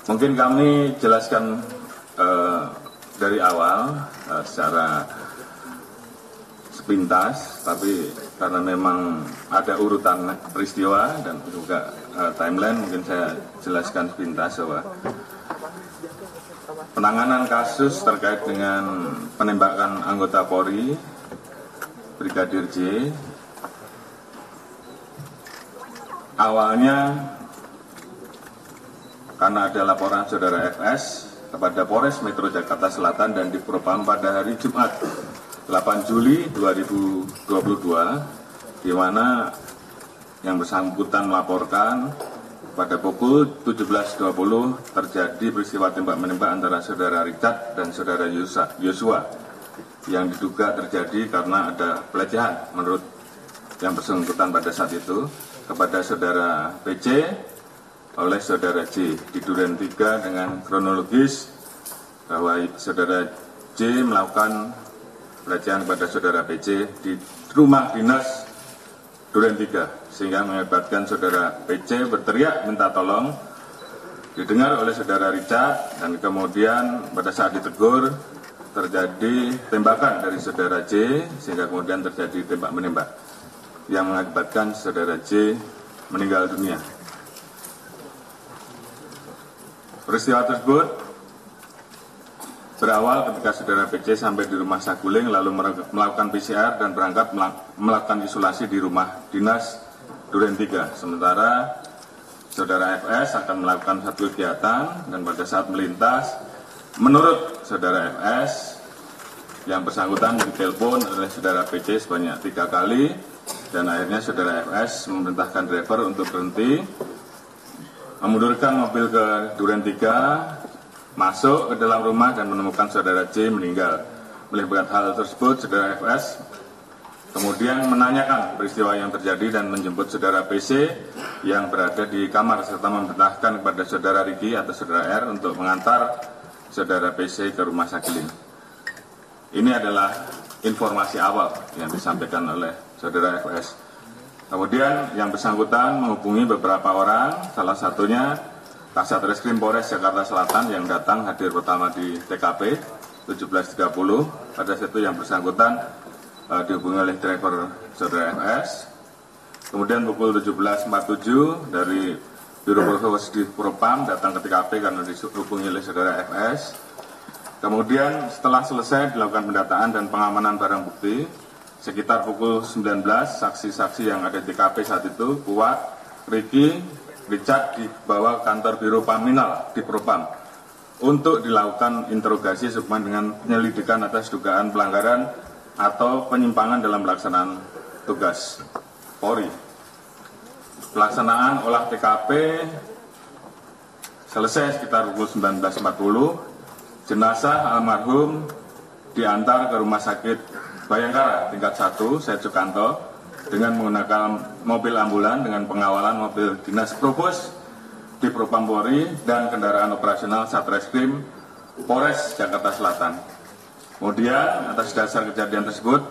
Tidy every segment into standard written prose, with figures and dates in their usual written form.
Mungkin kami jelaskan dari awal secara sepintas, tapi karena memang ada urutan peristiwa dan juga timeline, mungkin saya jelaskan sepintas bahwa penanganan kasus terkait dengan penembakan anggota Polri Brigadir J awalnya karena ada laporan saudara FS kepada Polres Metro Jakarta Selatan dan Dipropam pada hari Jumat 8 Juli 2022, di mana yang bersangkutan melaporkan pada pukul 17.20 terjadi peristiwa tembak-menembak antara saudara Richard dan saudara Yosua yang diduga terjadi karena ada pelecehan menurut yang bersangkutan pada saat itu kepada saudara PC oleh saudara J di Duren 3 dengan kronologis bahwa saudara J melakukan pelecehan kepada saudara PC di rumah dinas Duren 3 sehingga mengakibatkan saudara PC berteriak minta tolong, didengar oleh saudara Richard, dan kemudian pada saat ditegur terjadi tembakan dari saudara J sehingga kemudian terjadi tembak-menembak yang mengakibatkan saudara J meninggal dunia. Peristiwa tersebut berawal ketika saudara PC sampai di rumah Saguling lalu melakukan PCR dan berangkat melakukan isolasi di rumah dinas Duren 3. Sementara saudara FS akan melakukan satu kegiatan dan pada saat melintas, menurut saudara FS, yang bersangkutan ditelepon oleh saudara PC sebanyak 3 kali dan akhirnya saudara FS memerintahkan driver untuk berhenti, memundurkan mobil ke Duren 3, masuk ke dalam rumah dan menemukan saudara J meninggal. Melihat hal tersebut, saudara FS kemudian menanyakan peristiwa yang terjadi dan menjemput saudara PC yang berada di kamar serta memerintahkan kepada saudara Riki atau saudara R untuk mengantar saudara PC ke rumah Saguling. Ini adalah informasi awal yang disampaikan oleh saudara FS. Kemudian yang bersangkutan menghubungi beberapa orang, salah satunya Kasat Reskrim Polres Jakarta Selatan yang datang hadir pertama di TKP 17.30. Pada saat itu yang bersangkutan dihubungi oleh driver saudara FS. Kemudian pukul 17.47 dari Biro Provos di Propam datang ke TKP karena dihubungi oleh saudara FS. Kemudian setelah selesai dilakukan pendataan dan pengamanan barang bukti, sekitar pukul 19 saksi-saksi yang ada di TKP saat itu, Kuat, Riki, Richard dibawa ke kantor Biro Paminal di Propam untuk dilakukan interogasi sehubungan dengan penyelidikan atas dugaan pelanggaran atau penyimpangan dalam pelaksanaan tugas Polri. Pelaksanaan olah TKP selesai sekitar pukul 19.40. Jenazah almarhum diantar ke Rumah Sakit Bayangkara tingkat 1 Said Sukanto dengan menggunakan mobil ambulan dengan pengawalan mobil dinas Provos di Propam Polri dan kendaraan operasional Satreskrim Polres Jakarta Selatan. Kemudian atas dasar kejadian tersebut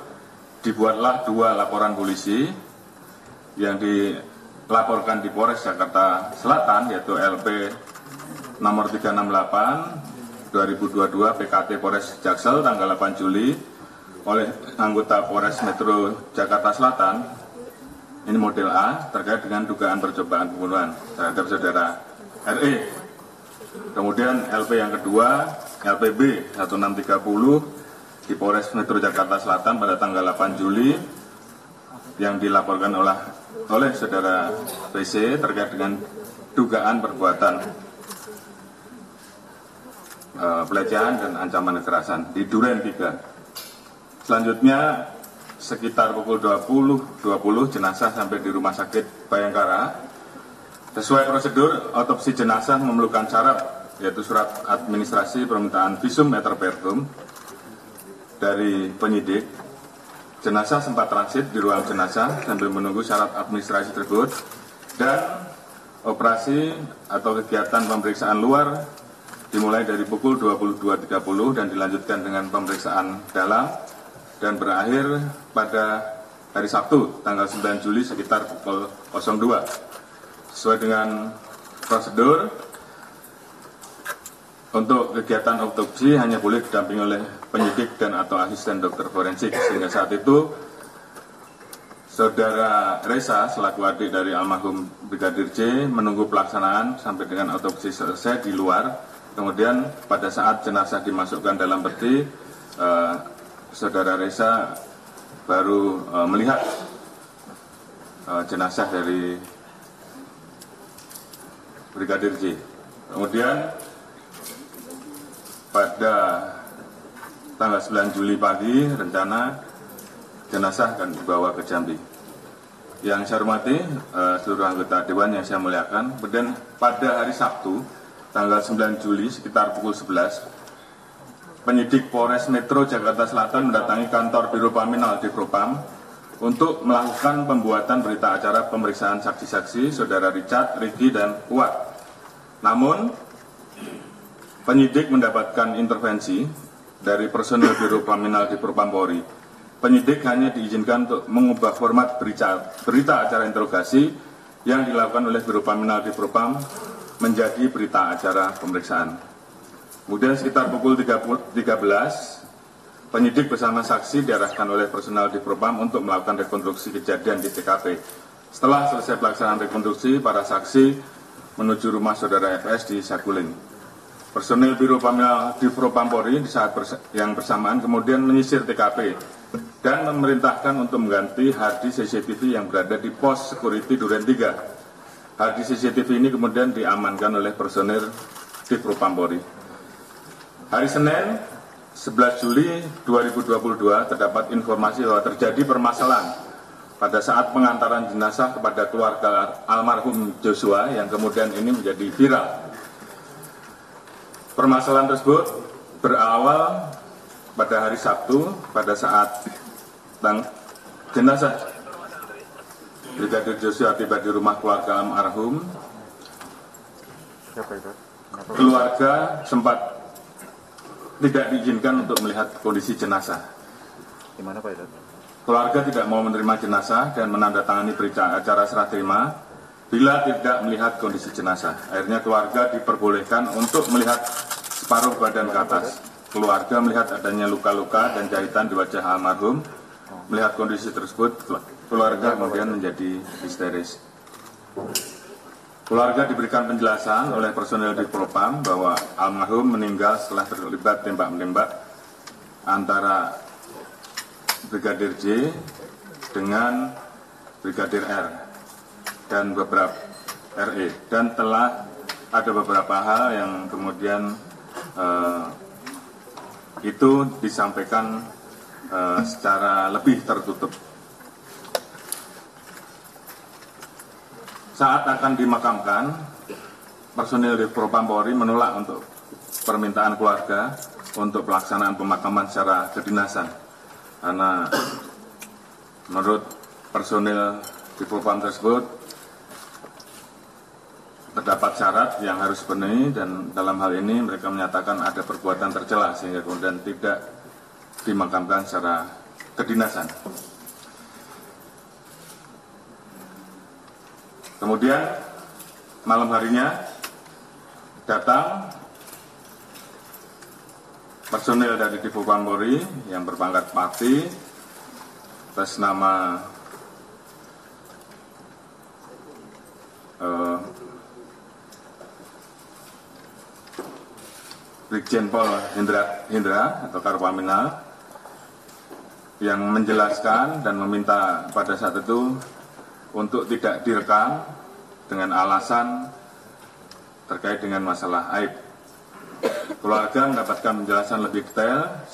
dibuatlah 2 laporan polisi yang dilaporkan di Polres Jakarta Selatan, yaitu LP nomor 368 2022 PKT Polres Jaksel tanggal 8 Juli oleh anggota Polres Metro Jakarta Selatan, ini model A, terkait dengan dugaan percobaan pembunuhan terhadap saudara RE. Kemudian LP yang kedua, LPB 1630 di Polres Metro Jakarta Selatan pada tanggal 8 Juli yang dilaporkan oleh saudara PC terkait dengan dugaan perbuatan pelecehan dan ancaman kekerasan di Duren 3. Selanjutnya sekitar pukul 20.20 jenazah sampai di Rumah Sakit Bayangkara. Sesuai prosedur, otopsi jenazah memerlukan syarat, yaitu surat administrasi permintaan visum et repertum dari penyidik. Jenazah sempat transit di ruang jenazah sambil menunggu syarat administrasi tersebut, dan operasi atau kegiatan pemeriksaan luar dimulai dari pukul 22.30 dan dilanjutkan dengan pemeriksaan dalam dan berakhir pada hari Sabtu tanggal 9 Juli sekitar pukul 02. Sesuai dengan prosedur, Untuk kegiatan autopsi hanya boleh didampingi oleh penyidik dan atau asisten dokter forensik, sehingga saat itu Saudara Reza selaku adik dari almarhum Brigadir J menunggu pelaksanaan sampai dengan autopsi selesai di luar. Kemudian pada saat jenazah dimasukkan dalam peti, Saudara Reza baru melihat jenazah dari Brigadir J. Kemudian pada tanggal 9 Juli pagi rencana jenazah akan dibawa ke Jambi. Yang saya hormati seluruh anggota Dewan yang saya muliakan. Kemudian pada hari Sabtu tanggal 9 Juli sekitar pukul 11, penyidik Polres Metro Jakarta Selatan mendatangi kantor Biro Paminal di Propam untuk melakukan pembuatan berita acara pemeriksaan saksi-saksi Saudara Richard, Ricky, dan Kuat. Namun penyidik mendapatkan intervensi dari personil Biro Paminal di Propam Polri. Penyidik hanya diizinkan untuk mengubah format berita acara interogasi yang dilakukan oleh Biro Paminal di Propam menjadi berita acara pemeriksaan. Kemudian sekitar pukul 13, penyidik bersama saksi diarahkan oleh personel di Propam untuk melakukan rekonstruksi kejadian di TKP. Setelah selesai pelaksanaan rekonstruksi, para saksi menuju rumah Saudara FS di Saguling. Personil Biro Paminal di Propam Polri di saat yang bersamaan kemudian menyisir TKP dan memerintahkan untuk mengganti harddisk CCTV yang berada di pos security Duren 3. Harddisk CCTV ini kemudian diamankan oleh personil di Propam Polri. Hari Senin 11 Juli 2022 terdapat informasi bahwa terjadi permasalahan pada saat pengantaran jenazah kepada keluarga almarhum Joshua yang kemudian ini menjadi viral. Permasalahan tersebut berawal pada hari Sabtu pada saat jenazah Brigadir Joshua tiba di rumah keluarga almarhum. Keluarga sempat tidak diizinkan untuk melihat kondisi jenazah. Gimana Pak itu? Keluarga tidak mau menerima jenazah dan menandatangani berita acara serah terima bila tidak melihat kondisi jenazah. Akhirnya keluarga diperbolehkan untuk melihat separuh badan ke atas. Keluarga melihat adanya luka-luka dan jahitan di wajah almarhum. Melihat kondisi tersebut, keluarga kemudian menjadi histeris. Keluarga diberikan penjelasan oleh personel di Propam bahwa almarhum meninggal setelah terlibat tembak-menembak antara Brigadir J dengan Brigadir R dan beberapa RE, dan telah ada beberapa hal yang kemudian itu disampaikan secara lebih tertutup. Saat akan dimakamkan, personil di Propam Polri menolak untuk permintaan keluarga untuk pelaksanaan pemakaman secara kedinasan, karena menurut personil di Propam tersebut terdapat syarat yang harus dipenuhi, dan dalam hal ini mereka menyatakan ada perbuatan tercela sehingga kemudian tidak dimakamkan secara kedinasan. Kemudian malam harinya datang personil dari Divopam Polri yang berpangkat Pati atas nama Brigjen Pol Hendra atau Karpaminal yang menjelaskan dan meminta pada saat itu untuk tidak direkam dengan alasan terkait dengan masalah aib. Keluarga mendapatkan penjelasan lebih detail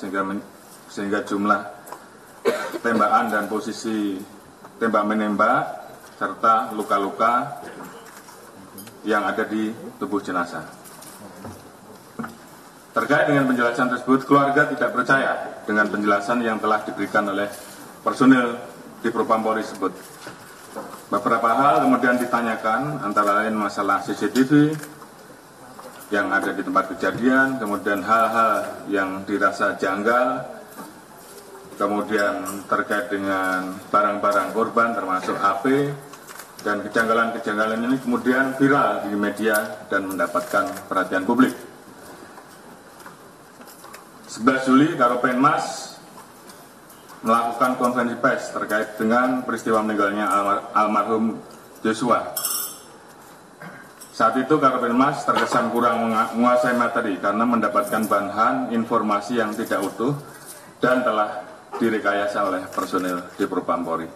sehingga jumlah tembakan dan posisi tembak menembak serta luka-luka yang ada di tubuh jenazah. Terkait dengan penjelasan tersebut, keluarga tidak percaya dengan penjelasan yang telah diberikan oleh personil di Propam Polri tersebut. Beberapa hal kemudian ditanyakan, antara lain masalah CCTV yang ada di tempat kejadian, kemudian hal-hal yang dirasa janggal, kemudian terkait dengan barang-barang korban termasuk HP, dan kejanggalan-kejanggalan ini kemudian viral di media dan mendapatkan perhatian publik. 11 Juli Karopenmas melakukan konferensi pers terkait dengan peristiwa meninggalnya almarhum Joshua. Saat itu Karopenmas terkesan kurang menguasai materi karena mendapatkan bahan informasi yang tidak utuh dan telah direkayasa oleh personil di Propam Polri.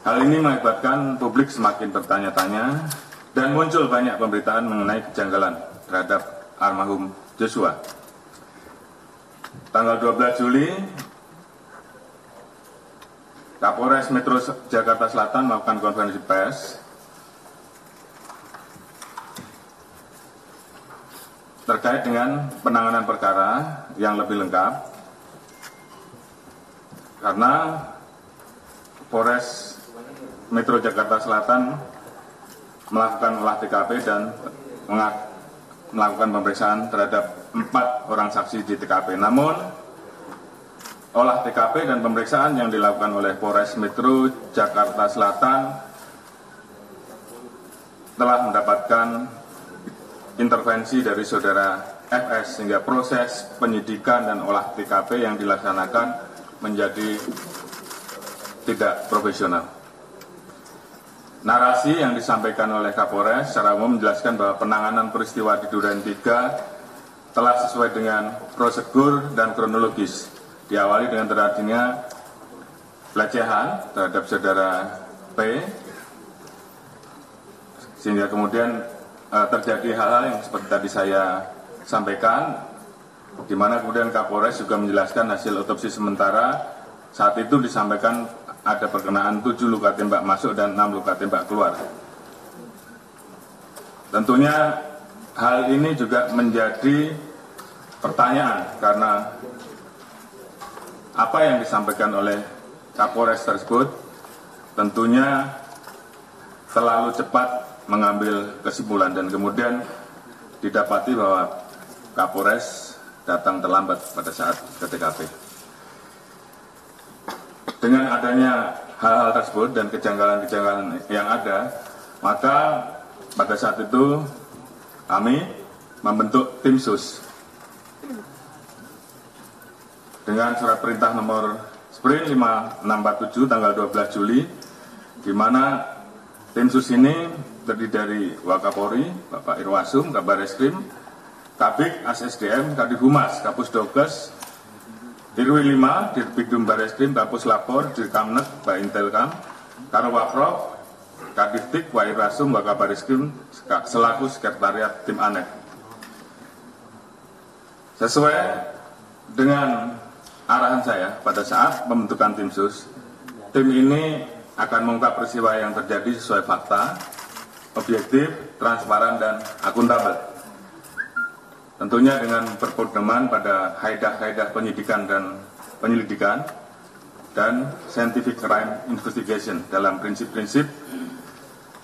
Hal ini mengakibatkan publik semakin bertanya-tanya dan muncul banyak pemberitaan mengenai kejanggalan terhadap almarhum Joshua. Tanggal 12 Juli, Kapolres Metro Jakarta Selatan melakukan konferensi pers terkait dengan penanganan perkara yang lebih lengkap karena Polres Metro Jakarta Selatan melakukan olah TKP dan melakukan pemeriksaan terhadap 4 orang saksi di TKP. Namun, olah TKP dan pemeriksaan yang dilakukan oleh Polres Metro Jakarta Selatan telah mendapatkan intervensi dari saudara FS sehingga proses penyidikan dan olah TKP yang dilaksanakan menjadi tidak profesional. Narasi yang disampaikan oleh Kapolres secara umum menjelaskan bahwa penanganan peristiwa di Duren 3 telah sesuai dengan prosedur dan kronologis. Diawali dengan terjadinya pelecehan terhadap saudara P, sehingga kemudian terjadi hal-hal yang seperti tadi saya sampaikan, di mana kemudian Kapolres juga menjelaskan hasil otopsi sementara saat itu disampaikan ada perkenaan 7 luka tembak masuk dan 6 luka tembak keluar. Tentunya hal ini juga menjadi pertanyaan karena apa yang disampaikan oleh Kapolres tersebut tentunya terlalu cepat mengambil kesimpulan dan kemudian didapati bahwa Kapolres datang terlambat pada saat ke TKP. Dengan adanya hal-hal tersebut dan kejanggalan-kejanggalan yang ada, maka pada saat itu kami membentuk tim sus dengan surat perintah nomor Sprint 5647 tanggal 12 Juli, di mana tim sus ini terdiri dari Wakapolri, Bapak Irwasum, Kabar Eskrim, Kabik, ASSDM, Kadif Humas, Kapus Dokes, Dirwi 5, Dirbidum Bareskrim, Kapus Lapor, Dirkamnet, Baintelkam, Karwaprov, Kadiftik, Wairasum, Wakabar Eskrim, selaku sekretariat tim ANEK. Sesuai dengan arahan saya pada saat pembentukan tim sus, tim ini akan mengungkap peristiwa yang terjadi sesuai fakta, objektif, transparan, dan akuntabel. Tentunya dengan berpedoman pada kaidah-kaidah penyidikan dan penyelidikan dan scientific crime investigation dalam prinsip-prinsip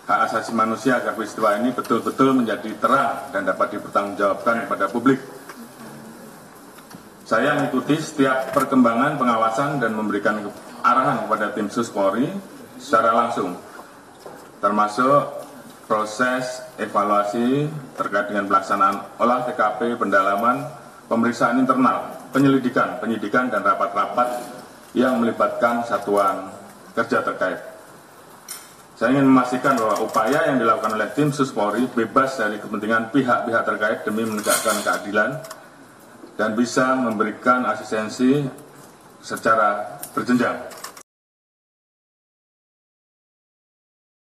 hak asasi manusia agar peristiwa ini betul-betul menjadi terang dan dapat dipertanggungjawabkan kepada publik. Saya mengikuti setiap perkembangan pengawasan dan memberikan arahan kepada tim sus Polri secara langsung, termasuk proses evaluasi terkait dengan pelaksanaan olah TKP, pendalaman, pemeriksaan internal, penyidikan dan rapat-rapat yang melibatkan satuan kerja terkait. Saya ingin memastikan bahwa upaya yang dilakukan oleh tim sus Polri bebas dari kepentingan pihak-pihak terkait demi menegakkan keadilan dan bisa memberikan asistensi secara berjenjang